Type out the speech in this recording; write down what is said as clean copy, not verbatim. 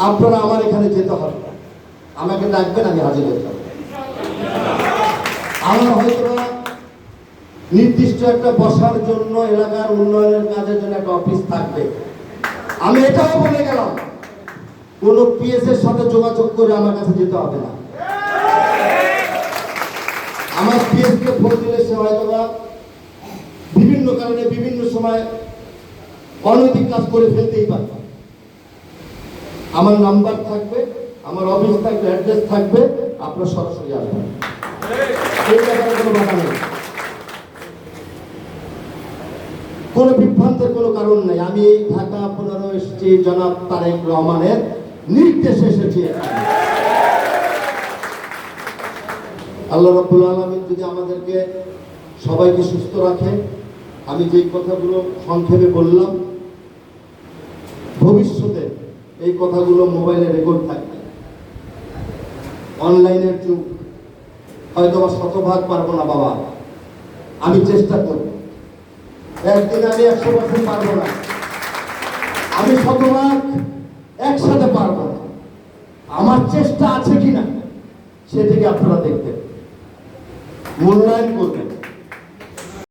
আপনারা আমার এখানে যেতে হবে, আমাকে ডাকবেন, আমি হাজির হয়ে যাব। আমার হয়তো নির্দিষ্ট একটা বসার জন্য এলাকার উন্নয়নের কাজের জন্য একটা অফিস থাকবে। আমি এটাও বলে গেলাম, কোন পিএস এর সাথে যোগাযোগ করে আমার কাছে যেতে হবে না। আমার পিএস কে ফোন দিলে সে হয়তো বিভিন্ন কারণে বিভিন্ন সময় অনৈতিক কাজ করে ফেলতেই পারে। আমার নাম্বার থাকবে, আমার অফিস থাকবে, অ্যাড্রেস থাকবে, আপনার সরাসরি আসবেন, এই ব্যাপারে কোনো বাধা নেই, কোনো বিভ্রান্তের কোনো কারণ নেই। আমি এই ঢাকা 15 এসেছি জনাব তারেক রহমানের নির্দেশে এসেছি। আল্লাহ রাব্বুল আলামিন যদি আমাদেরকে সবাইকে সুস্থ রাখে, আমি যে কথাগুলো সংক্ষেপে বললাম, ভবিষ্যতে এই কথাগুলো মোবাইলে রেকর্ড থাকবে। অনলাইনের যুগ, হয়তো বা শতভাগ পারবো না বাবা, আমি চেষ্টা করব। একদিন আমি 100% পারবো না, আমি শতভাগ একসাথে পারবো না। আমার চেষ্টা আছে কিনা সেদিকে আপনারা দেখবেন, মূল্যায়ন করবেন।